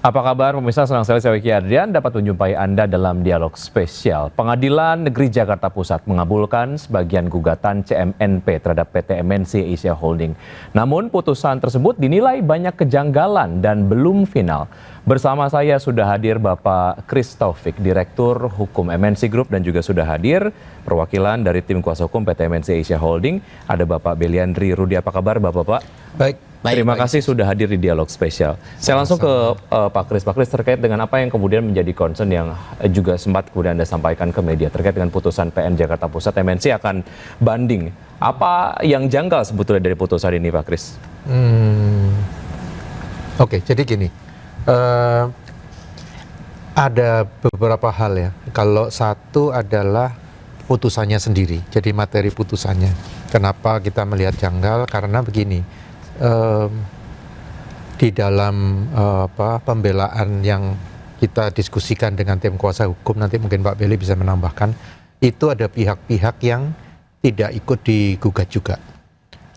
Apa kabar pemirsa? Senang sekali saya Wiki Adrian dapat menjumpai Anda dalam dialog spesial. Pengadilan Negeri Jakarta Pusat mengabulkan sebagian gugatan CMNP terhadap PT MNC Asia Holding. Namun putusan tersebut dinilai banyak kejanggalan dan belum final. Bersama saya sudah hadir Bapak Kris Taufik, Direktur Hukum MNC Group, dan juga sudah hadir perwakilan dari tim kuasa hukum PT MNC Asia Holding. Ada Bapak Beliandri Rudi. Apa kabar Bapak-Bapak? Baik. Terima kasih sudah hadir di dialog spesial. Saya langsung ke Pak Kris. Pak Kris, terkait dengan apa yang kemudian menjadi concern yang juga sempat kemudian Anda sampaikan ke media terkait dengan putusan PN Jakarta Pusat, MNC akan banding. Apa yang janggal sebetulnya dari putusan ini, Pak Kris? Oke, jadi gini, ada beberapa hal ya. Kalau satu adalah putusannya sendiri, jadi materi putusannya. Kenapa kita melihat janggal? Karena begini. Di dalam pembelaan yang kita diskusikan dengan tim kuasa hukum, nanti mungkin Pak Beli bisa menambahkan, itu ada pihak-pihak yang tidak ikut digugat juga.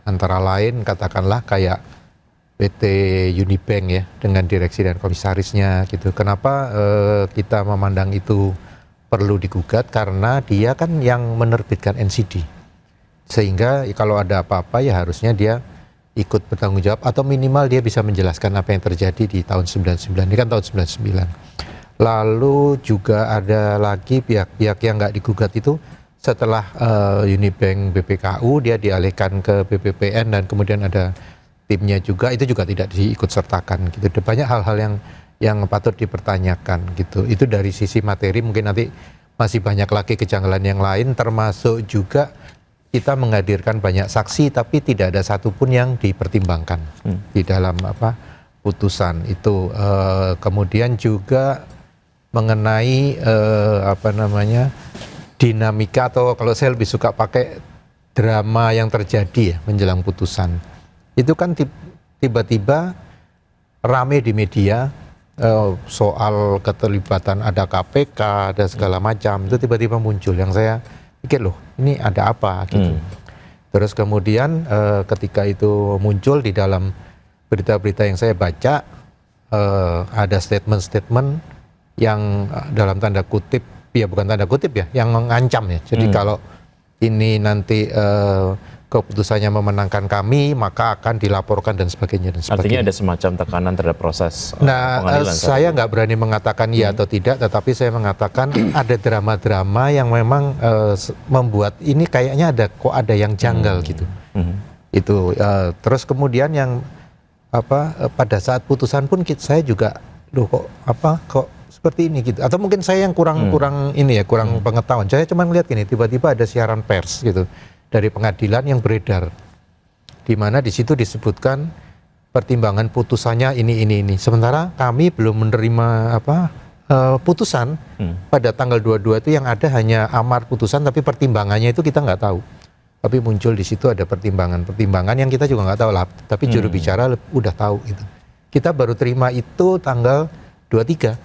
Antara lain katakanlah kayak PT Unibank ya, dengan direksi dan komisarisnya gitu. Kenapa kita memandang itu perlu digugat? Karena dia kan yang menerbitkan NCD. Sehingga kalau ada apa-apa ya harusnya dia ikut bertanggung jawab, atau minimal dia bisa menjelaskan apa yang terjadi di tahun 99. Ini kan tahun 99. Lalu juga ada lagi pihak-pihak yang nggak digugat itu setelah Unibank BPKU dia dialihkan ke BPPN, dan kemudian ada timnya juga, itu juga tidak diikut sertakan gitu. Banyak hal-hal yang patut dipertanyakan gitu. Itu dari sisi materi. Mungkin nanti masih banyak lagi kejanggalan yang lain, termasuk juga kita menghadirkan banyak saksi tapi tidak ada satupun yang dipertimbangkan di dalam putusan itu. Kemudian juga mengenai dinamika, atau kalau saya lebih suka pakai drama yang terjadi ya menjelang putusan. Itu kan tiba-tiba rame di media soal keterlibatan, ada KPK, ada segala macam, itu tiba-tiba muncul, yang saya pikir loh ini ada apa gitu. Terus kemudian ketika itu muncul di dalam berita-berita yang saya baca, ada statement-statement yang dalam tanda kutip, ya bukan tanda kutip ya, yang mengancam ya. Jadi kalau ini nanti keputusannya memenangkan kami, maka akan dilaporkan dan sebagainya. Artinya ada semacam tekanan terhadap proses pengadilan. Saya nggak berani mengatakan iya atau tidak, tetapi saya mengatakan ada drama-drama yang memang membuat ini kayaknya ada yang janggal gitu. Itu terus kemudian yang pada saat putusan pun saya juga loh kok seperti ini gitu. Atau mungkin saya yang kurang pengetahuan. Saya cuma melihat gini, tiba-tiba ada siaran pers gitu dari pengadilan yang beredar, di mana di situ disebutkan pertimbangan putusannya ini. Sementara kami belum menerima putusan pada tanggal 22 itu, yang ada hanya amar putusan, tapi pertimbangannya itu kita nggak tahu. Tapi muncul di situ ada pertimbangan yang kita juga nggak tahu lah. Tapi juru bicara udah tahu itu. Kita baru terima itu tanggal 23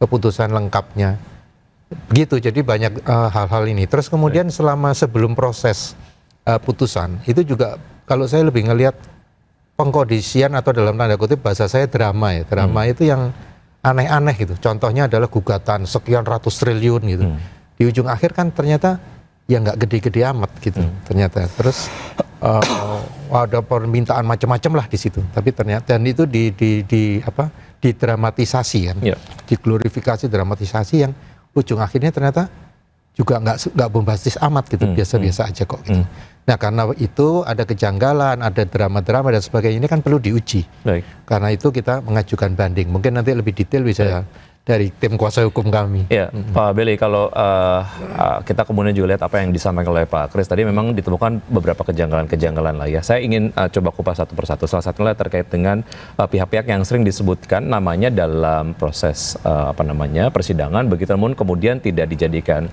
keputusan lengkapnya. Begitu, jadi banyak hal-hal ini. Terus kemudian sebelum proses putusan, itu juga kalau saya lebih ngelihat pengkondisian, atau dalam tanda kutip bahasa saya drama ya. Drama itu yang aneh-aneh gitu. Contohnya adalah gugatan sekian ratus triliun gitu. Di ujung akhir kan ternyata ya nggak gede-gede amat gitu ternyata. Terus ada permintaan macam-macam lah di situ. Tapi ternyata, dan itu didramatisasi kan. Diglorifikasi, dramatisasi, yang ujung akhirnya ternyata juga nggak bombastis amat gitu, biasa-biasa aja kok gitu. Nah karena itu ada kejanggalan, ada drama-drama dan sebagainya, ini kan perlu diuji. Karena itu kita mengajukan banding. Mungkin nanti lebih detail bisa dari tim kuasa hukum kami. Ya, Pak Beli, kalau kita kemudian juga lihat apa yang disampaikan oleh Pak Kris tadi, memang ditemukan beberapa kejanggalan lah ya. Saya ingin coba kupas satu persatu. Salah satunya terkait dengan pihak-pihak yang sering disebutkan namanya dalam proses persidangan, begitu, namun kemudian tidak dijadikan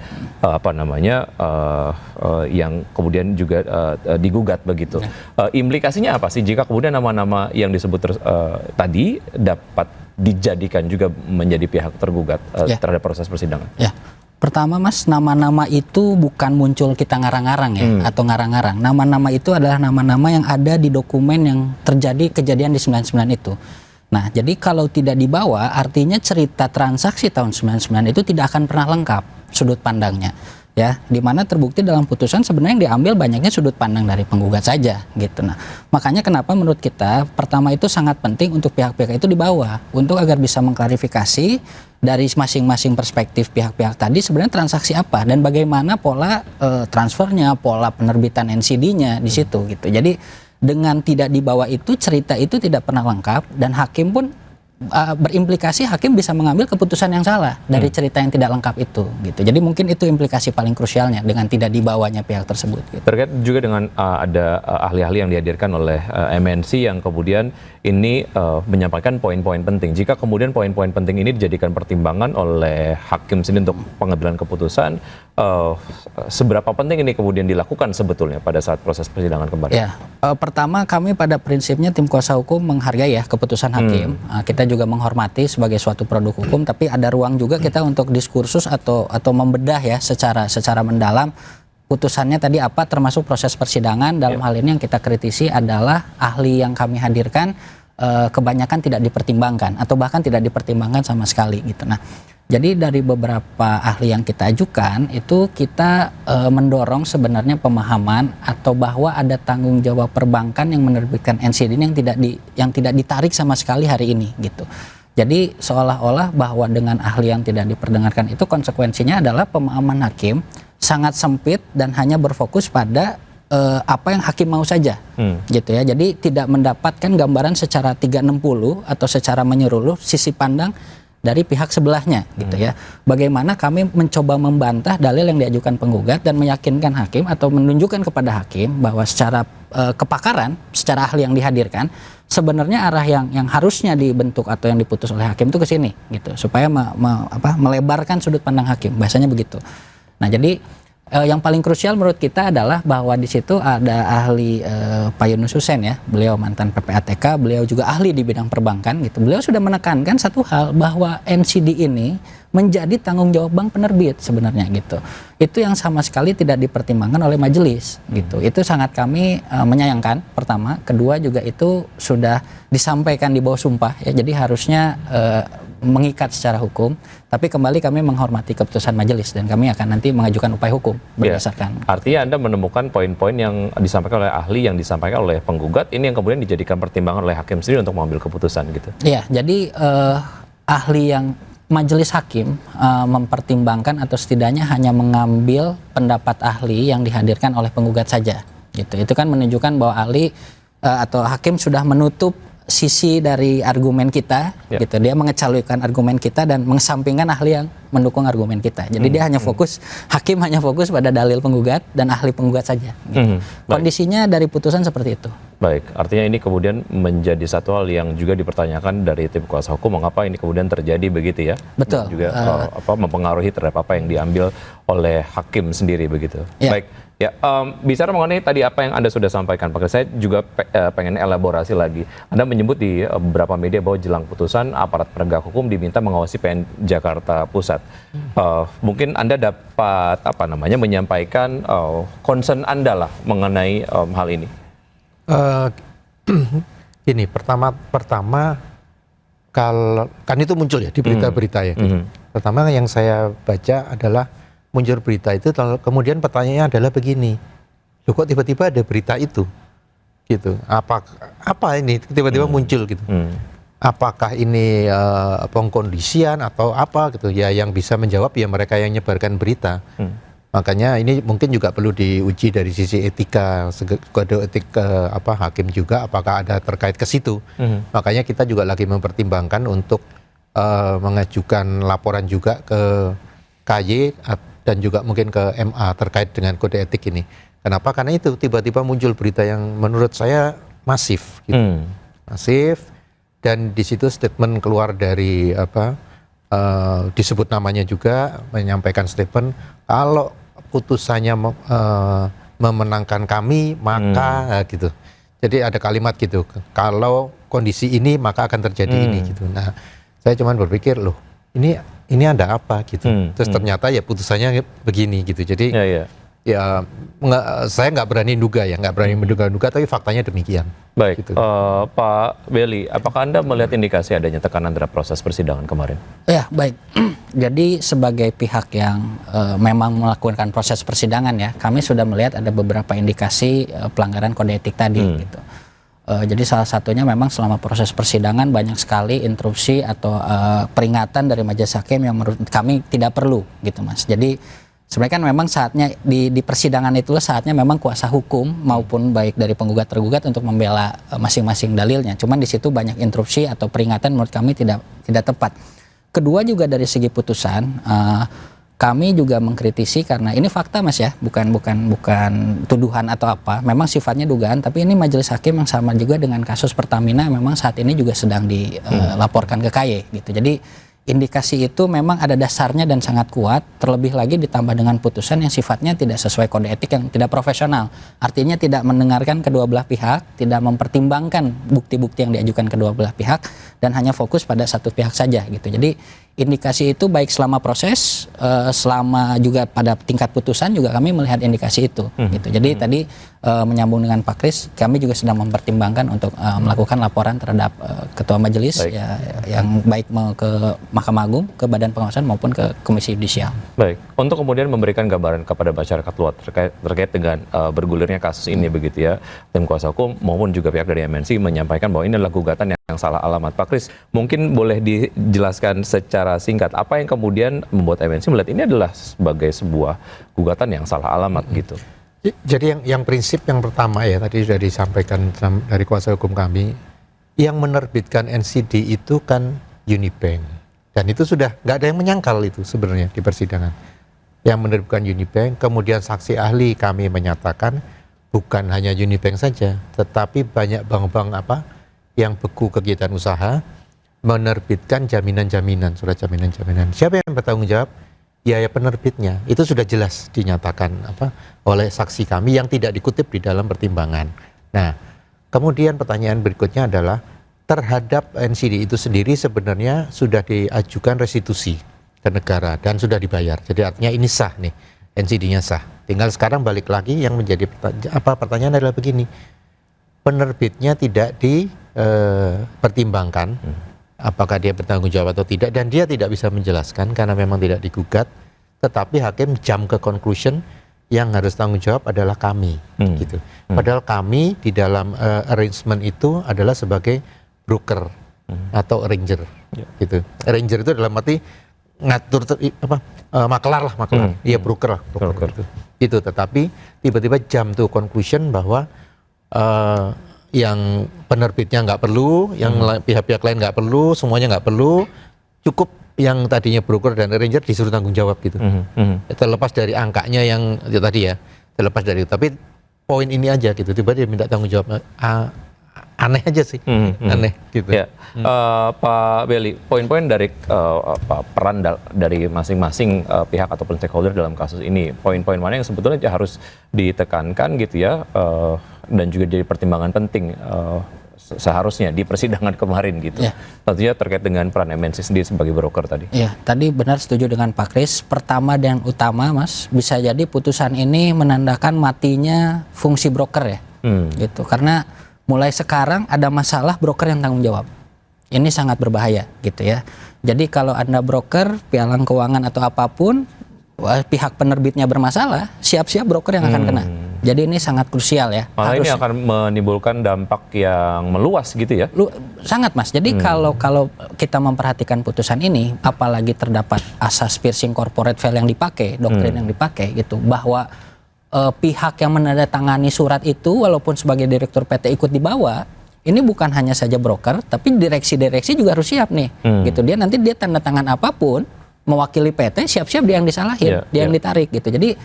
yang kemudian juga digugat begitu. Implikasinya apa sih jika kemudian nama-nama yang disebut tadi dapat dijadikan juga menjadi pihak tergugat terhadap proses persidangan? Ya, pertama Mas, nama-nama itu bukan muncul kita ngarang-ngarang ya, atau ngarang-ngarang. Nama-nama itu adalah nama-nama yang ada di dokumen yang terjadi kejadian di 99 itu. Nah, jadi kalau tidak dibawa, artinya cerita transaksi tahun 99 itu tidak akan pernah lengkap sudut pandangnya. Ya, di mana terbukti dalam putusan sebenarnya yang diambil banyaknya sudut pandang dari penggugat saja gitu. Nah, makanya kenapa menurut kita pertama itu sangat penting untuk pihak-pihak itu dibawa untuk agar bisa mengklarifikasi dari masing-masing perspektif pihak-pihak tadi sebenarnya transaksi apa dan bagaimana pola transfernya, pola penerbitan NCD-nya di situ gitu. Jadi dengan tidak dibawa itu cerita itu tidak pernah lengkap dan hakim pun berimplikasi hakim bisa mengambil keputusan yang salah dari cerita yang tidak lengkap itu gitu. Jadi mungkin itu implikasi paling krusialnya dengan tidak dibawanya pihak tersebut gitu. Terkait juga dengan ada ahli-ahli yang dihadirkan oleh MNC yang kemudian ini menyampaikan poin-poin penting. Jika kemudian poin-poin penting ini dijadikan pertimbangan oleh hakim sendiri untuk pengambilan keputusan, seberapa penting ini kemudian dilakukan sebetulnya pada saat proses persidangan kemarin? Ya, pertama kami pada prinsipnya tim kuasa hukum menghargai ya keputusan hakim. Kita juga menghormati sebagai suatu produk hukum, tapi ada ruang juga kita untuk diskursus atau membedah ya secara mendalam putusannya tadi apa, termasuk proses persidangan. Dalam hal ini yang kita kritisi adalah ahli yang kami hadirkan kebanyakan tidak dipertimbangkan atau bahkan tidak dipertimbangkan sama sekali gitu. Nah, jadi dari beberapa ahli yang kita ajukan itu kita mendorong sebenarnya pemahaman atau bahwa ada tanggung jawab perbankan yang menerbitkan NCD ini yang tidak ditarik sama sekali hari ini gitu. Jadi seolah-olah bahwa dengan ahli yang tidak diperdengarkan itu konsekuensinya adalah pemahaman hakim sangat sempit dan hanya berfokus pada apa yang hakim mau saja gitu ya. Jadi tidak mendapatkan gambaran secara 360 atau secara menyeluruh sisi pandang dari pihak sebelahnya gitu ya. Bagaimana kami mencoba membantah dalil yang diajukan penggugat dan meyakinkan hakim atau menunjukkan kepada hakim bahwa secara kepakaran, secara ahli yang dihadirkan sebenarnya arah yang harusnya dibentuk atau yang diputus oleh hakim itu ke sini gitu, supaya melebarkan sudut pandang hakim, bahasanya begitu. Nah, jadi yang paling krusial menurut kita adalah bahwa di situ ada ahli Pak Yunus Hussein ya, beliau mantan PPATK, beliau juga ahli di bidang perbankan gitu. Beliau sudah menekankan satu hal bahwa NCD ini menjadi tanggung jawab bank penerbit sebenarnya gitu. Itu yang sama sekali tidak dipertimbangkan oleh majelis gitu. Itu sangat kami menyayangkan pertama, kedua juga itu sudah disampaikan di bawah sumpah ya. Jadi harusnya mengikat secara hukum, tapi kembali kami menghormati keputusan majelis dan kami akan nanti mengajukan upaya hukum berdasarkan. Ya, artinya Anda menemukan poin-poin yang disampaikan oleh ahli, yang disampaikan oleh penggugat, ini yang kemudian dijadikan pertimbangan oleh hakim sendiri untuk mengambil keputusan gitu. Iya, jadi ahli yang majelis hakim mempertimbangkan atau setidaknya hanya mengambil pendapat ahli yang dihadirkan oleh penggugat saja. Gitu. Itu kan menunjukkan bahwa ahli atau hakim sudah menutup sisi dari argumen kita, gitu. Dia mengecualikan argumen kita dan mengesampingkan ahli yang mendukung argumen kita. Jadi dia hanya fokus, hakim hanya fokus pada dalil penggugat dan ahli penggugat saja. Gitu. Kondisinya dari putusan seperti itu. Baik, artinya ini kemudian menjadi satu hal yang juga dipertanyakan dari tim kuasa hukum, mengapa ini kemudian terjadi begitu ya? Betul. Dan juga mempengaruhi terhadap apa yang diambil oleh hakim sendiri begitu. Ya. Baik. Ya, bicara mengenai tadi apa yang Anda sudah sampaikan, Pak, saya juga pengen elaborasi lagi. Anda menyebut di beberapa media bahwa jelang putusan aparat penegak hukum diminta mengawasi PN Jakarta Pusat. Mungkin Anda dapat menyampaikan concern Anda lah mengenai hal ini. Ini pertama kalau kan itu muncul ya di berita-berita ya. Gitu. Pertama yang saya baca adalah muncul berita itu, kemudian pertanyaannya adalah begini, loh kok tiba-tiba ada berita itu, gitu? Apa ini tiba-tiba muncul gitu? Apakah ini pengkondisian atau apa gitu? Ya yang bisa menjawab ya mereka yang nyebarkan berita. Makanya ini mungkin juga perlu diuji dari sisi etika, kode etik hakim juga, apakah ada terkait ke situ. Makanya kita juga lagi mempertimbangkan untuk mengajukan laporan juga ke KY dan juga mungkin ke MA terkait dengan kode etik ini. Kenapa? Karena itu tiba-tiba muncul berita yang menurut saya masif, gitu. Masif, dan di situ statement keluar dari disebut namanya juga, menyampaikan statement kalau putusannya memenangkan kami maka gitu. Jadi ada kalimat gitu, kalau kondisi ini maka akan terjadi ini gitu. Nah, saya cuma berpikir loh ini ada apa gitu. Terus ternyata ya putusannya begini gitu. Jadi Ya, saya nggak berani duga ya, nggak berani menduga-duga, tapi faktanya demikian. Baik, Gitu. Pak Belly, apakah Anda melihat indikasi adanya tekanan terhadap proses persidangan kemarin? Ya, baik. Jadi sebagai pihak yang memang melakukan proses persidangan ya, kami sudah melihat ada beberapa indikasi pelanggaran kode etik tadi gitu. Jadi salah satunya memang selama proses persidangan banyak sekali interupsi atau peringatan dari majelis hakim yang menurut kami tidak perlu gitu Mas. Jadi sebenarnya kan memang saatnya di persidangan itulah saatnya memang kuasa hukum maupun baik dari penggugat tergugat untuk membela masing-masing dalilnya. Cuman di situ banyak interupsi atau peringatan menurut kami tidak tepat. Kedua juga dari segi putusan, kami juga mengkritisi karena ini fakta Mas ya, bukan tuduhan atau apa. Memang sifatnya dugaan, tapi ini majelis hakim yang sama juga dengan kasus Pertamina memang saat ini juga sedang dilaporkan ke KY gitu. Jadi indikasi itu memang ada dasarnya dan sangat kuat, terlebih lagi ditambah dengan putusan yang sifatnya tidak sesuai kode etik yang tidak profesional. Artinya tidak mendengarkan kedua belah pihak, tidak mempertimbangkan bukti-bukti yang diajukan kedua belah pihak, dan hanya fokus pada satu pihak saja gitu. Jadi indikasi itu baik selama proses, selama juga pada tingkat putusan juga kami melihat indikasi itu gitu. Jadi tadi menyambung dengan Pak Kris, kami juga sedang mempertimbangkan untuk melakukan laporan terhadap ketua majelis ya, yang baik ke Mahkamah Agung, ke Badan Pengawasan maupun ke Komisi Yudisial. Baik, untuk kemudian memberikan gambaran kepada masyarakat luas terkait dengan bergulirnya kasus ini begitu ya, tim kuasa hukum maupun juga pihak dari MNC menyampaikan bahwa ini adalah gugatan yang salah alamat. Pak Kris, mungkin boleh dijelaskan secara singkat apa yang kemudian membuat MNC melihat ini adalah sebagai sebuah gugatan yang salah alamat gitu. Jadi yang prinsip yang pertama ya tadi sudah disampaikan dari kuasa hukum kami, yang menerbitkan NCD itu kan Unibank, dan itu sudah nggak ada yang menyangkal itu sebenarnya di persidangan. Yang menerbitkan Unibank, kemudian saksi ahli kami menyatakan bukan hanya Unibank saja, tetapi banyak bank-bank yang beku kegiatan usaha menerbitkan jaminan-jaminan, surat jaminan-jaminan. Siapa yang bertanggung jawab? Ya penerbitnya. Itu sudah jelas dinyatakan oleh saksi kami yang tidak dikutip di dalam pertimbangan. Nah, kemudian pertanyaan berikutnya adalah terhadap NCD itu sendiri sebenarnya sudah diajukan restitusi ke negara dan sudah dibayar. Jadi artinya ini sah nih, NCD-nya sah. Tinggal sekarang balik lagi yang menjadi pertanyaan adalah begini. Penerbitnya tidak dipertimbangkan apakah dia bertanggung jawab atau tidak, dan dia tidak bisa menjelaskan karena memang tidak digugat, tetapi hakim jump ke conclusion yang harus tanggung jawab adalah kami gitu. Padahal kami di dalam arrangement itu adalah sebagai broker atau arranger gitu. Arranger itu dalam arti ngatur makelar lah, makelar. Iya broker lah, broker. Gitu. Itu tetapi tiba-tiba jump to conclusion bahwa yang penerbitnya nggak perlu, yang pihak-pihak lain nggak perlu, semuanya nggak perlu, cukup yang tadinya broker dan arranger disuruh tanggung jawab gitu. Terlepas dari angkanya yang tadi ya, terlepas dari itu. Tapi poin ini aja gitu, tiba-tiba dia minta tanggung jawab. Aneh aja sih, aneh gitu. Ya. Pak Belly, poin-poin dari peran dari masing-masing pihak ataupun stakeholder dalam kasus ini, poin-poin mana yang sebetulnya harus ditekankan gitu ya, dan juga jadi pertimbangan penting seharusnya di persidangan kemarin gitu. Ya. Tentunya terkait dengan peran MNC sendiri sebagai broker tadi. Iya, tadi benar setuju dengan Pak Kris. Pertama dan utama Mas, bisa jadi putusan ini menandakan matinya fungsi broker ya, gitu. Karena mulai sekarang ada masalah broker yang tanggung jawab. Ini sangat berbahaya gitu ya. Jadi kalau Anda broker, pialang keuangan atau apapun, pihak penerbitnya bermasalah, siap-siap broker yang akan kena. Jadi ini sangat krusial ya. Malah ini akan menimbulkan dampak yang meluas gitu ya. Sangat Mas. Jadi kalau kita memperhatikan putusan ini, apalagi terdapat asas piercing corporate veil yang dipakai, doktrin yang dipakai gitu, bahwa pihak yang menandatangani surat itu walaupun sebagai direktur PT ikut dibawa, ini bukan hanya saja broker, tapi direksi-direksi juga harus siap nih, gitu. Dia nanti tanda tangan apapun mewakili PT, siap-siap dia yang disalahin, dia yang ditarik gitu. Jadi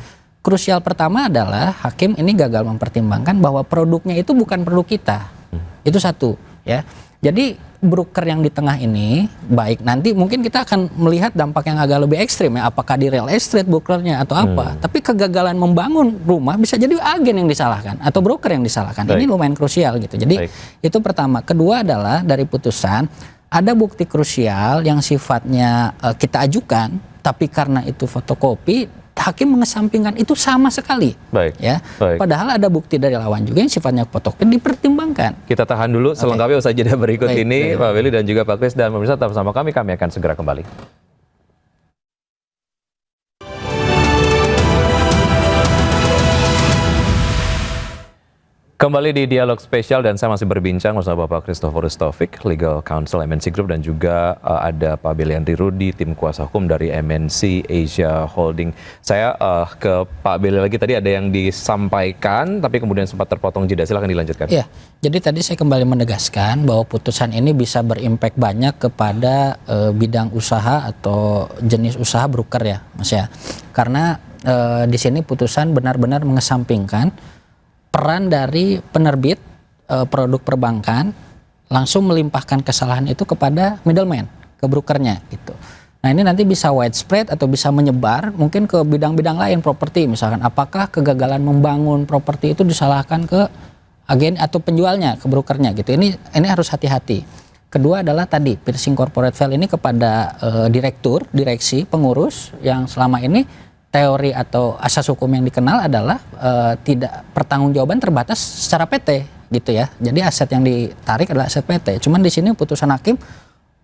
krusial pertama adalah hakim ini gagal mempertimbangkan bahwa produknya itu bukan produk kita, itu satu ya. Jadi broker yang di tengah ini, baik nanti mungkin kita akan melihat dampak yang agak lebih ekstrim ya, apakah di real estate brokernya atau apa. Tapi kegagalan membangun rumah bisa jadi agen yang disalahkan atau broker yang disalahkan. Ini lumayan krusial gitu. Jadi itu pertama. Kedua adalah dari putusan ada bukti krusial yang sifatnya kita ajukan, tapi karena itu fotokopi hakim mengesampingkan itu sama sekali. Baik. Ya. Baik. Padahal ada bukti dari lawan juga yang sifatnya fotokopi dipertimbangkan. Kita tahan dulu selengkapnya usai jeda berikut Baik, ini, baik. Pak Willy dan juga Pak Kris, dan pemirsa tetap bersama kami akan segera kembali. Kembali di dialog spesial dan saya masih berbincang bersama Bapak Christophorus Taufik, Legal Counsel MNC Group, dan juga ada Pak Belly Andri Rudi, tim kuasa hukum dari MNC Asia Holding. Saya ke Pak Belly lagi, tadi ada yang disampaikan tapi kemudian sempat terpotong jeda, silakan dilanjutkan. Ya, jadi tadi saya kembali menegaskan bahwa putusan ini bisa berimpact banyak kepada bidang usaha atau jenis usaha broker ya, Mas ya. Karena di sini putusan benar-benar mengesampingkan peran dari penerbit produk perbankan langsung melimpahkan kesalahan itu kepada middleman, ke brokernya gitu. Nah ini nanti bisa widespread atau bisa menyebar mungkin ke bidang-bidang lain properti, misalkan apakah kegagalan membangun properti itu disalahkan ke agen atau penjualnya, ke brokernya gitu. Ini harus hati-hati. Kedua adalah tadi piercing corporate veil ini kepada direktur, direksi, pengurus yang selama ini teori atau asas hukum yang dikenal adalah tidak pertanggungjawaban terbatas secara PT gitu ya. Jadi aset yang ditarik adalah aset PT. Cuman di sini putusan hakim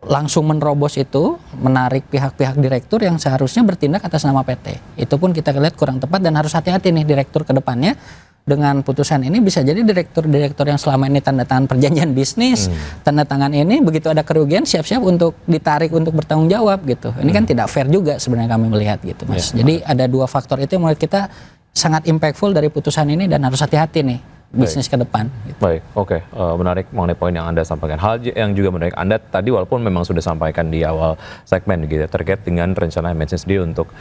langsung menerobos itu, menarik pihak-pihak direktur yang seharusnya bertindak atas nama PT. Itu pun kita lihat kurang tepat dan harus hati-hati nih direktur ke depannya. Dengan putusan ini bisa jadi direktur-direktur yang selama ini tanda tangan perjanjian bisnis, tanda tangan ini begitu ada kerugian siap-siap untuk ditarik untuk bertanggung jawab gitu. Ini kan tidak fair juga sebenarnya kami melihat gitu, Mas. Jadi ada dua faktor itu yang menurut kita sangat impactful dari putusan ini dan harus hati-hati nih bisnis ke depan. Gitu. Baik, oke. Menarik mengenai poin yang Anda sampaikan. Hal yang juga menarik Anda tadi walaupun memang sudah sampaikan di awal segmen gitu terkait dengan rencana MNC sendiri untuk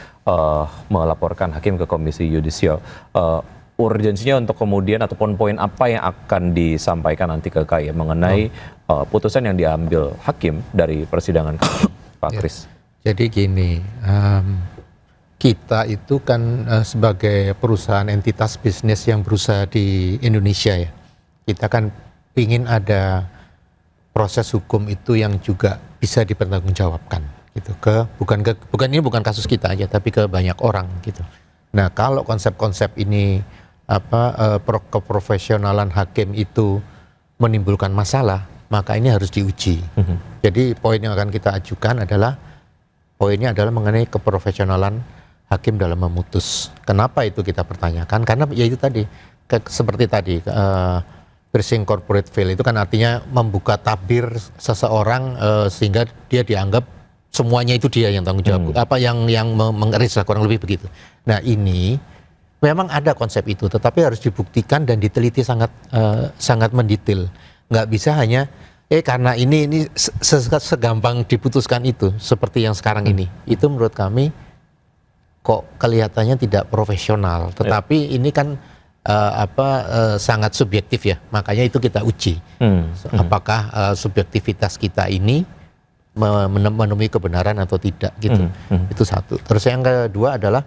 melaporkan hakim ke Komisi Yudisial. Urgensinya untuk kemudian ataupun poin apa yang akan disampaikan nanti ke KAI mengenai putusan yang diambil hakim dari persidangan Pak Kris. Jadi gini, kita itu kan sebagai perusahaan entitas bisnis yang berusaha di Indonesia ya, kita kan ingin ada proses hukum itu yang juga bisa dipertanggungjawabkan gitu bukan ini bukan kasus kita aja tapi ke banyak orang gitu. Nah kalau konsep-konsep ini keprofesionalan hakim itu menimbulkan masalah, maka ini harus diuji. Jadi poin yang akan kita ajukan poinnya adalah mengenai keprofesionalan hakim dalam memutus. Kenapa itu kita pertanyakan? Karena ya itu tadi, seperti tadi, piercing corporate veil itu kan artinya membuka tabir seseorang sehingga dia dianggap semuanya itu dia yang tanggung jawab. Yang mengeris lah, kurang lebih begitu. Nah ini memang ada konsep itu, tetapi harus dibuktikan dan diteliti sangat mendetail. Nggak bisa hanya karena ini segampang diputuskan itu seperti yang sekarang ini. Itu menurut kami kok kelihatannya tidak profesional. Tetapi ini kan sangat subjektif ya. Makanya itu kita uji. Apakah subjektivitas kita ini menemui kebenaran atau tidak gitu. Itu satu. Terus yang kedua adalah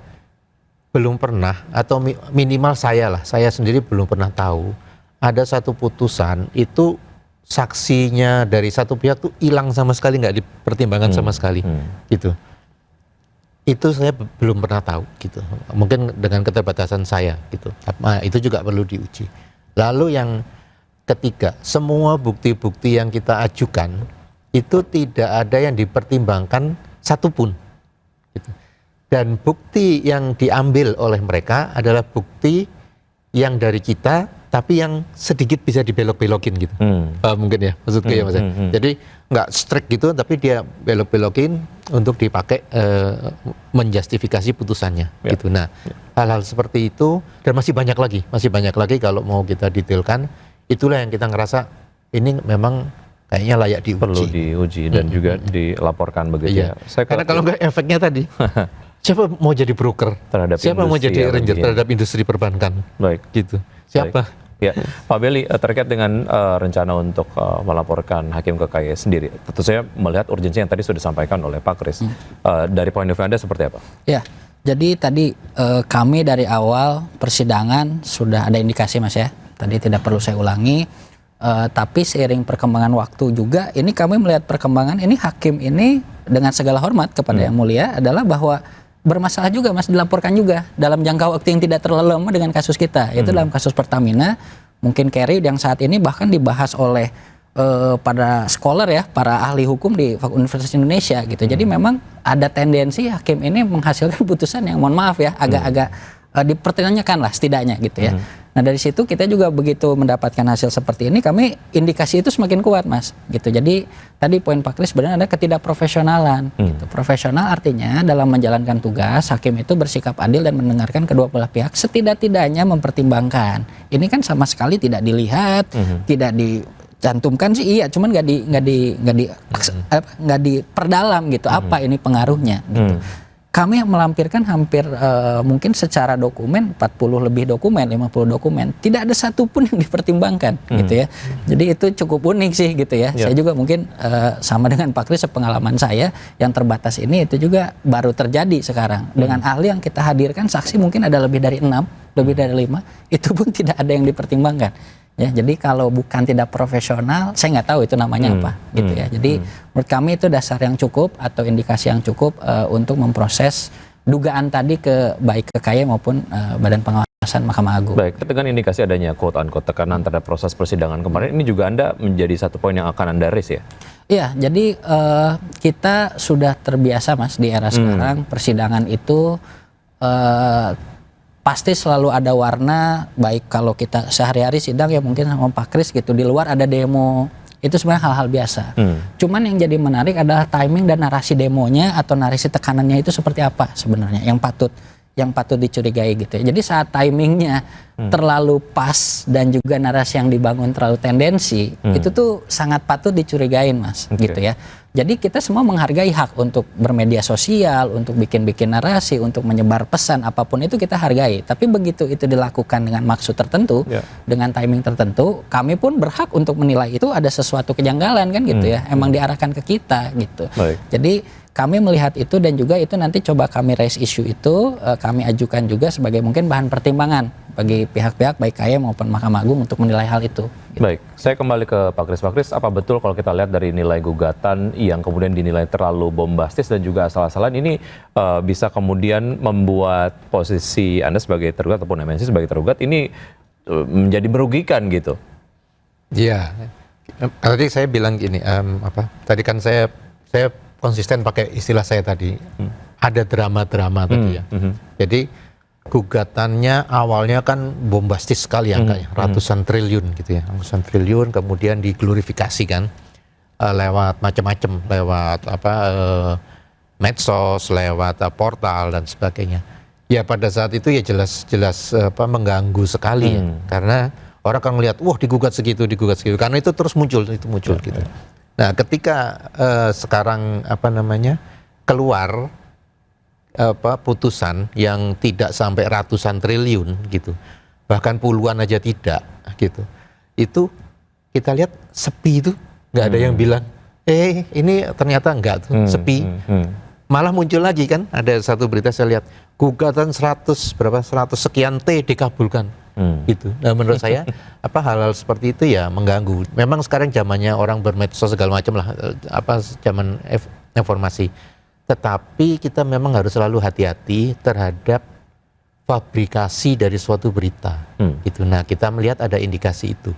belum pernah atau minimal saya sendiri belum pernah tahu ada satu putusan itu saksinya dari satu pihak tuh hilang sama sekali, nggak dipertimbangkan sama sekali gitu. Itu saya belum pernah tahu gitu. Mungkin dengan keterbatasan saya gitu. Itu juga perlu diuji. Lalu yang ketiga, semua bukti-bukti yang kita ajukan itu tidak ada yang dipertimbangkan satupun gitu. Dan bukti yang diambil oleh mereka adalah bukti yang dari kita, tapi yang sedikit bisa dibelok-belokin gitu. Mungkin ya, maksudku ya Mas. Jadi nggak strict gitu, tapi dia belok-belokin untuk dipakai menjustifikasi putusannya. Gitu. Nah, hal-hal seperti itu dan masih banyak lagi kalau mau kita detailkan. Itulah yang kita ngerasa ini memang kayaknya layak diuji. Perlu diuji dan juga dilaporkan begitu ya. Karena kalau nggak efeknya tadi. Siapa mau jadi broker? Siapa mau jadi ranger terhadap industri perbankan? Baik, gitu. Siapa? Ya, Pak Belly, terkait dengan rencana untuk melaporkan hakim ke KAI sendiri, tentu saya melihat urgensi yang tadi sudah disampaikan oleh Pak Kris. Dari point of view Anda seperti apa? Ya, jadi tadi kami dari awal persidangan sudah ada indikasi Mas ya. Tadi tidak perlu saya ulangi. Tapi seiring perkembangan waktu juga, ini kami melihat perkembangan ini hakim ini dengan segala hormat kepada Yang Mulia adalah bahwa bermasalah juga Mas, dilaporkan juga dalam jangka waktu yang tidak terlalu lama dengan kasus kita, yaitu dalam kasus Pertamina, mungkin carry yang saat ini bahkan dibahas oleh para scholar ya, para ahli hukum di Universitas Indonesia gitu. Jadi memang ada tendensi hakim ini menghasilkan putusan yang mohon maaf ya agak-agak dipertanyakan lah setidaknya gitu ya. Nah dari situ kita juga begitu mendapatkan hasil seperti ini, kami indikasi itu semakin kuat Mas gitu. Jadi tadi poin Pak Kris sebenarnya ada ketidakprofesionalan gitu. Profesional artinya dalam menjalankan tugas hakim itu bersikap adil dan mendengarkan kedua belah pihak, setidak-tidaknya mempertimbangkan. Ini kan sama sekali tidak dilihat, tidak dicantumkan sih iya, cuman nggak diperdalam gitu apa ini pengaruhnya gitu. Kami melampirkan hampir mungkin secara dokumen 40 lebih dokumen, 50 dokumen, tidak ada satupun yang dipertimbangkan gitu ya. Jadi itu cukup unik sih gitu ya. Saya juga mungkin sama dengan Pak Kris, pengalaman saya yang terbatas ini itu juga baru terjadi sekarang. Dengan ahli yang kita hadirkan, saksi mungkin ada lebih dari 6, lebih dari 5, itu pun tidak ada yang dipertimbangkan. Ya, jadi kalau bukan tidak profesional, saya nggak tahu itu namanya apa, gitu ya. Jadi menurut kami itu dasar yang cukup atau indikasi yang cukup untuk memproses dugaan tadi ke baik ke KAY maupun Badan Pengawasan Mahkamah Agung. Baik, dengan indikasi adanya quote-unquote tekanan terhadap proses persidangan kemarin, ini juga Anda menjadi satu poin yang akan Anda raise ya? Iya, jadi kita sudah terbiasa Mas di era sekarang persidangan itu pasti selalu ada warna, baik kalau kita sehari-hari sidang ya mungkin sama Pak Kris gitu, di luar ada demo, itu sebenarnya hal-hal biasa. Cuman yang jadi menarik adalah timing dan narasi demonya atau narasi tekanannya itu seperti apa sebenarnya yang patut dicurigai gitu ya. Jadi saat timingnya terlalu pas dan juga narasi yang dibangun terlalu tendensi, itu tuh sangat patut dicurigain Mas, gitu ya. Jadi kita semua menghargai hak untuk bermedia sosial, untuk bikin-bikin narasi, untuk menyebar pesan apapun itu kita hargai. Tapi begitu itu dilakukan dengan maksud tertentu, dengan timing tertentu, kami pun berhak untuk menilai itu ada sesuatu kejanggalan kan gitu ya. Emang diarahkan ke kita gitu. Baik. Jadi kami melihat itu dan juga itu nanti coba kami raise isu itu, kami ajukan juga sebagai mungkin bahan pertimbangan bagi pihak-pihak baik KAY maupun Mahkamah Agung untuk menilai hal itu. Gitu. Baik, saya kembali ke Pak Kris. Pak Kris, apa betul kalau kita lihat dari nilai gugatan yang kemudian dinilai terlalu bombastis dan juga asal-asalan ini bisa kemudian membuat posisi Anda sebagai tergugat ataupun MNC sebagai tergugat ini menjadi merugikan gitu? Iya, tadi saya bilang gini, tadi kan saya konsisten pakai istilah saya tadi, ada drama-drama tadi ya. Jadi gugatannya awalnya kan bombastis sekali angkanya, ratusan triliun gitu ya, ratusan triliun, kemudian diglorifikasikan lewat macam-macam, lewat medsos, lewat portal dan sebagainya. Ya pada saat itu ya jelas mengganggu sekali ya, karena orang akan melihat, wah digugat segitu, karena itu terus muncul gitu. Nah ketika sekarang keluar putusan yang tidak sampai ratusan triliun gitu, bahkan puluhan aja tidak gitu, itu kita lihat sepi, itu nggak ada yang bilang ini ternyata enggak tuh, sepi. Malah muncul lagi kan, ada satu berita saya lihat, gugatan 100 sekian T dikabulkan gitu. Nah menurut saya hal-hal seperti itu ya mengganggu. Memang sekarang zamannya orang bermedsos segala macam lah, zaman informasi. Tetapi kita memang harus selalu hati-hati terhadap fabrikasi dari suatu berita. Gitu. Nah kita melihat ada indikasi itu,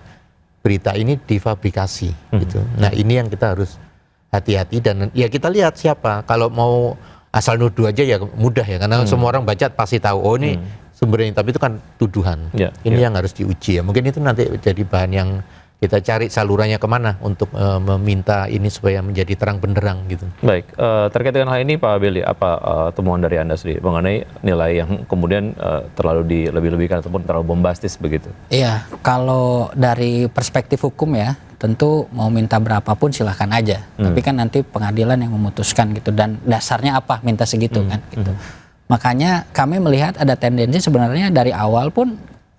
berita ini difabrikasi. Gitu. Nah ini yang kita harus hati-hati, dan ya kita lihat siapa. Kalau mau asal nuduh aja ya mudah ya, karena semua orang baca pasti tahu, oh ini sumbernya, tapi itu kan tuduhan. Ini yang harus diuji ya. Mungkin itu nanti jadi bahan yang kita cari salurannya kemana untuk meminta ini supaya menjadi terang benderang gitu. Baik, terkait dengan hal ini Pak Belly, apa temuan dari Anda sendiri mengenai nilai yang kemudian terlalu dilebih-lebihkan ataupun terlalu bombastis begitu? Iya, kalau dari perspektif hukum ya, tentu mau minta berapapun silahkan aja. Tapi kan nanti pengadilan yang memutuskan gitu, dan dasarnya apa minta segitu kan gitu. Makanya kami melihat ada tendensi sebenarnya dari awal pun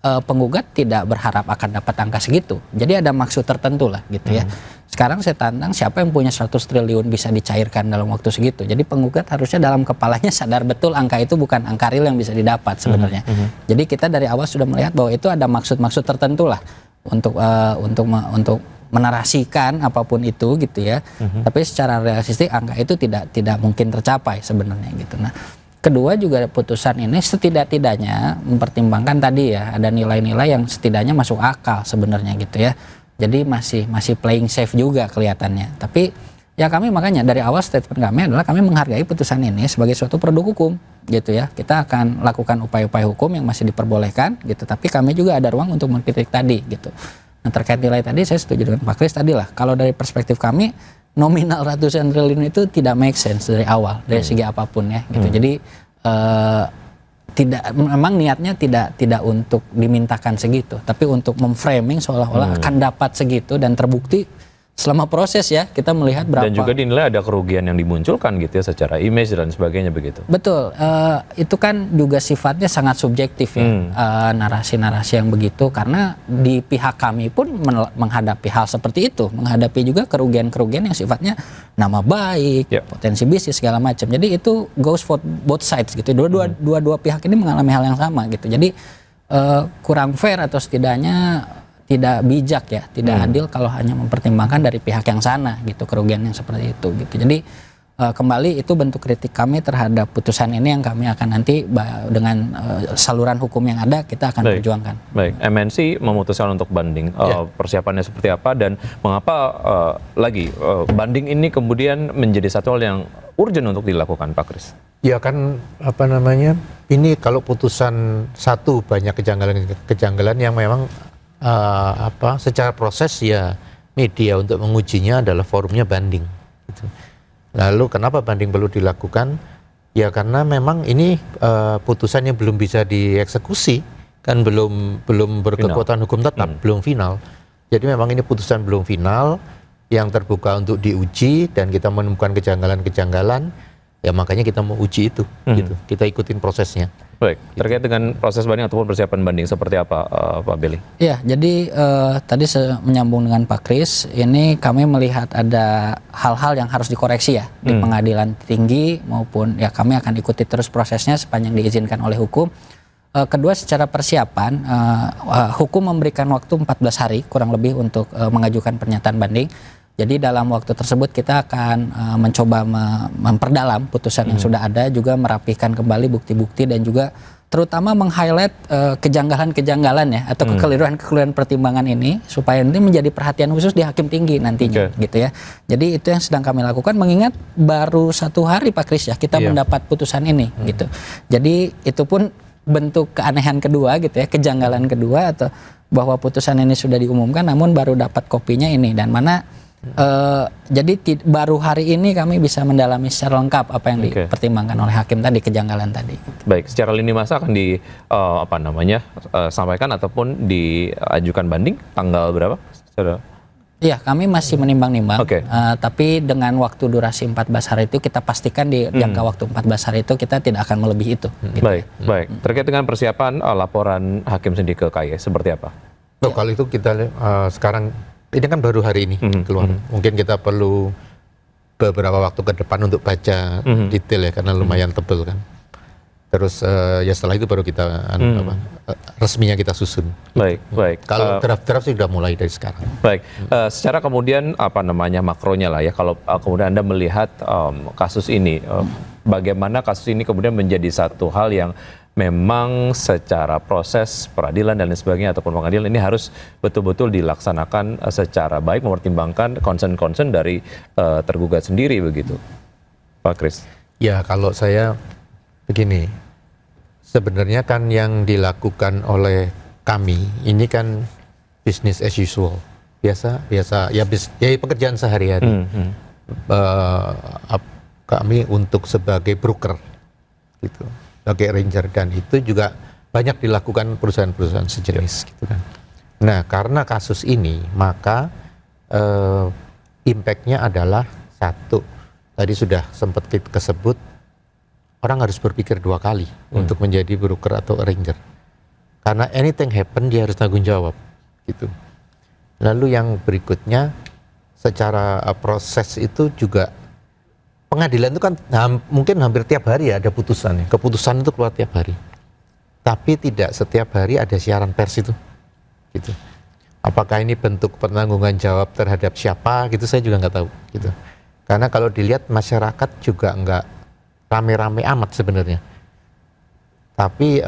penggugat tidak berharap akan dapat angka segitu. Jadi ada maksud tertentu lah gitu ya. Sekarang saya tantang siapa yang punya 100 triliun bisa dicairkan dalam waktu segitu. Jadi penggugat harusnya dalam kepalanya sadar betul angka itu bukan angka real yang bisa didapat sebenarnya. Jadi kita dari awal sudah melihat bahwa itu ada maksud-maksud tertentu lah untuk menarasikan apapun itu gitu ya. Tapi secara realistik angka itu tidak mungkin tercapai sebenarnya gitu. Nah, Kedua juga putusan ini setidak-tidaknya mempertimbangkan tadi ya, ada nilai-nilai yang setidaknya masuk akal sebenarnya gitu ya. Jadi masih playing safe juga kelihatannya. Tapi ya kami makanya dari awal statement kami adalah kami menghargai putusan ini sebagai suatu produk hukum gitu ya. Kita akan lakukan upaya-upaya hukum yang masih diperbolehkan gitu. Tapi kami juga ada ruang untuk mengkritik tadi gitu. Nah terkait nilai tadi saya setuju dengan Pak Kris tadi lah. Kalau dari perspektif kami nominal ratusan triliun itu tidak make sense dari awal dari segi apapun ya gitu. Jadi tidak, memang niatnya tidak untuk dimintakan segitu, tapi untuk memframing seolah-olah akan dapat segitu dan terbukti selama proses ya kita melihat berapa. Dan juga dinilai ada kerugian yang dimunculkan gitu ya secara image dan sebagainya begitu. Betul, itu kan juga sifatnya sangat subjektif ya, narasi-narasi yang begitu, karena di pihak kami pun menghadapi hal seperti itu, menghadapi juga kerugian-kerugian yang sifatnya nama baik, potensi bisnis segala macam. Jadi itu goes for both sides gitu. Dua pihak ini mengalami hal yang sama gitu. Jadi kurang fair atau setidaknya tidak bijak ya, tidak adil kalau hanya mempertimbangkan dari pihak yang sana gitu, kerugian yang seperti itu gitu. Jadi kembali itu bentuk kritik kami terhadap putusan ini yang kami akan nanti dengan saluran hukum yang ada kita akan perjuangkan. Baik, MNC memutuskan untuk banding. Persiapannya seperti apa dan mengapa banding ini kemudian menjadi satu hal yang urgent untuk dilakukan, Pak Kris? Ya kan ini kalau putusan satu banyak kejanggalan yang memang secara proses ya media untuk mengujinya adalah forumnya banding gitu. Lalu kenapa banding perlu dilakukan? Ya karena memang ini putusan yang belum bisa dieksekusi, kan belum berkekuatan hukum tetap, belum final. Jadi memang ini putusan belum final yang terbuka untuk diuji dan kita menemukan kejanggalan-kejanggalan, ya makanya kita mau uji itu gitu. Kita ikutin prosesnya. Baik, terkait dengan proses banding ataupun persiapan banding seperti apa Pak Belly? Ya, jadi tadi menyambung dengan Pak Kris, ini kami melihat ada hal-hal yang harus dikoreksi ya di pengadilan tinggi maupun ya kami akan ikuti terus prosesnya sepanjang diizinkan oleh hukum. Kedua, secara persiapan, hukum memberikan waktu 14 hari kurang lebih untuk mengajukan pernyataan banding. Jadi dalam waktu tersebut kita akan mencoba memperdalam putusan yang sudah ada, juga merapikan kembali bukti-bukti dan juga terutama meng-highlight kejanggalan-kejanggalan ya atau kekeliruan-kekeliruan pertimbangan ini supaya nanti menjadi perhatian khusus di hakim tinggi nantinya gitu ya. Jadi itu yang sedang kami lakukan, mengingat baru 1 hari Pak Kris ya kita mendapat putusan ini gitu. Jadi itu pun bentuk keanehan kedua gitu ya, kejanggalan kedua atau bahwa putusan ini sudah diumumkan namun baru dapat kopinya ini, dan mana jadi baru hari ini kami bisa mendalami secara lengkap apa yang dipertimbangkan oleh hakim tadi, kejanggalan tadi. Baik, secara lini masa akan sampaikan ataupun diajukan banding tanggal berapa? Iya, kami masih menimbang-nimbang, tapi dengan waktu durasi 14 hari itu kita pastikan di jangka waktu 14 hari itu kita tidak akan melebihi itu. Gitu. Baik. Terkait dengan persiapan laporan hakim sendiri ke KY seperti apa? Kalau itu kita sekarang ini kan baru hari ini keluar. Mungkin kita perlu beberapa waktu ke depan untuk baca detail ya, karena lumayan tebel kan. Terus ya setelah itu baru kita resminya kita susun. Baik. Kalau draft-draft sih sudah mulai dari sekarang. Baik. Secara kemudian makronya lah ya. Kalau kemudian Anda melihat kasus ini, bagaimana kasus ini kemudian menjadi satu hal yang memang secara proses peradilan dan lain sebagainya ataupun pengadilan ini harus betul-betul dilaksanakan secara baik, mempertimbangkan concern dari tergugat sendiri begitu, Pak Kris? Ya, kalau saya begini, sebenarnya kan yang dilakukan oleh kami ini kan business as usual, biasa ya pekerjaan sehari-hari. Kami untuk sebagai broker gitu, sebagai arranger, dan itu juga banyak dilakukan perusahaan-perusahaan sejenis gitu kan. Nah, karena kasus ini maka impact-nya adalah satu, tadi sudah sempat disebut, orang harus berpikir 2 kali untuk menjadi broker atau arranger, karena anything happen dia harus tanggung jawab gitu. Lalu yang berikutnya, secara proses itu juga pengadilan itu kan mungkin hampir tiap hari ya ada putusan. Keputusan itu keluar tiap hari. Tapi tidak setiap hari ada siaran pers itu. Gitu. Apakah ini bentuk penanggungan jawab terhadap siapa gitu, saya juga nggak tahu gitu. Karena kalau dilihat masyarakat juga nggak rame-rame amat sebenarnya. Tapi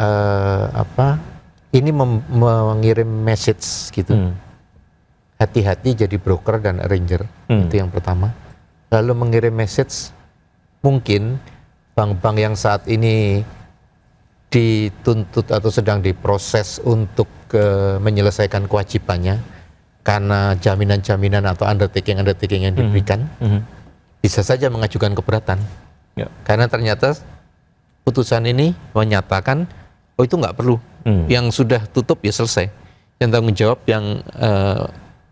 ini mengirim message gitu. Hati-hati jadi broker dan arranger, itu yang pertama. Lalu mengirim message, mungkin bank-bank yang saat ini dituntut atau sedang diproses untuk menyelesaikan kewajibannya karena jaminan-jaminan atau undertaking yang diberikan, bisa saja mengajukan keberatan. Karena ternyata putusan ini menyatakan, oh itu nggak perlu, yang sudah tutup ya selesai, yang tanggung jawab yang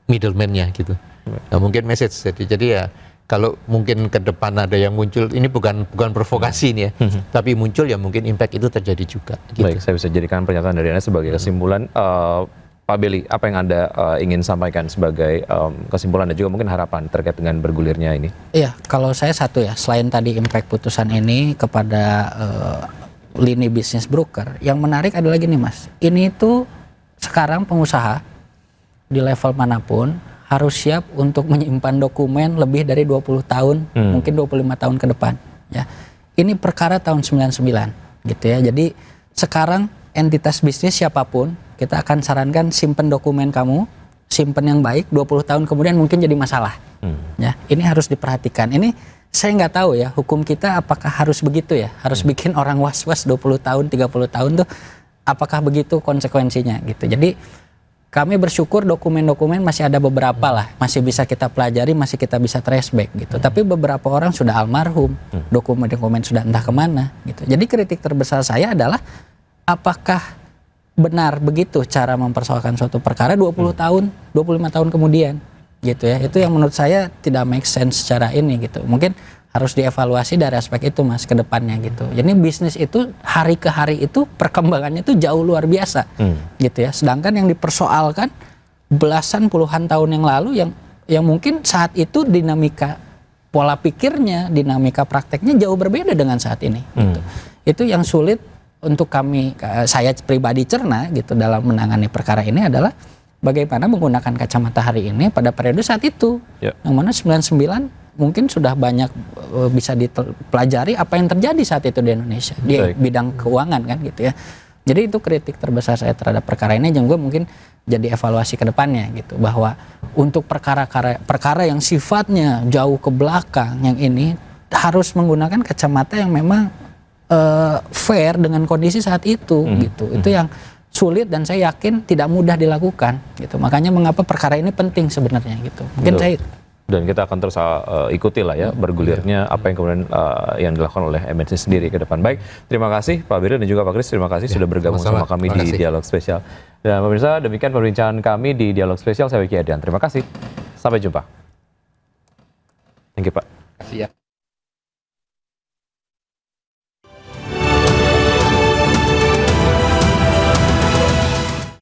middleman-nya gitu. Nah, mungkin message, jadi ya kalau mungkin ke depan ada yang muncul, ini bukan provokasi ini ya, tapi muncul ya mungkin impact itu terjadi juga. Gitu. Baik, saya bisa jadikan pernyataan dari Anda sebagai kesimpulan. Pak Belly, apa yang Anda ingin sampaikan sebagai kesimpulan dan juga mungkin harapan terkait dengan bergulirnya ini? Iya, kalau saya satu ya, selain tadi impact putusan ini kepada lini bisnis broker, yang menarik adalah gini Mas, ini tuh sekarang pengusaha di level manapun harus siap untuk menyimpan dokumen lebih dari 20 tahun, mungkin 25 tahun ke depan. Ya. Ini perkara tahun 99 gitu ya. Jadi sekarang entitas bisnis siapapun, kita akan sarankan simpen dokumen kamu, simpen yang baik, 20 tahun kemudian mungkin jadi masalah. Ya, ini harus diperhatikan. Ini saya nggak tahu ya, hukum kita apakah harus begitu ya? Harus bikin orang was-was 20 tahun, 30 tahun tuh, apakah begitu konsekuensinya gitu. Jadi kami bersyukur dokumen-dokumen masih ada beberapa lah, masih bisa kita pelajari, masih kita bisa trace back gitu. Tapi beberapa orang sudah almarhum, dokumen-dokumen sudah entah kemana gitu. Jadi kritik terbesar saya adalah apakah benar begitu cara mempersoalkan suatu perkara 20 tahun, 25 tahun kemudian gitu ya. Itu yang menurut saya tidak make sense secara ini gitu. Mungkin harus dievaluasi dari aspek itu Mas ke depannya gitu. Jadi bisnis itu hari ke hari itu perkembangannya itu jauh luar biasa gitu ya. Sedangkan yang dipersoalkan belasan puluhan tahun yang lalu yang mungkin saat itu dinamika pola pikirnya, dinamika prakteknya jauh berbeda dengan saat ini gitu. Itu yang sulit untuk saya pribadi cerna gitu dalam menangani perkara ini adalah bagaimana menggunakan kacamata hari ini pada periode saat itu. Yang mana 99 mungkin sudah banyak bisa dipelajari apa yang terjadi saat itu di Indonesia di bidang keuangan kan gitu ya. Jadi itu kritik terbesar saya terhadap perkara ini, juga mungkin jadi evaluasi ke depannya gitu, bahwa untuk perkara yang sifatnya jauh ke belakang yang ini harus menggunakan kacamata yang memang fair dengan kondisi saat itu gitu. Itu yang sulit dan saya yakin tidak mudah dilakukan gitu. Makanya mengapa perkara ini penting sebenarnya gitu. Mungkin saya dan kita akan terus ikuti lah ya bergulirnya apa yang kemudian yang dilakukan oleh MNC sendiri ke depan. Baik, terima kasih Pak Belly dan juga Pak Kris, terima kasih sudah bergabung sama kami di Dialog Spesial. Dan pemirsa, demikian perbincangan kami di Dialog Spesial. Saya Wiki Adrian, terima kasih. Sampai jumpa. Thank you Pak. Terima kasih ya.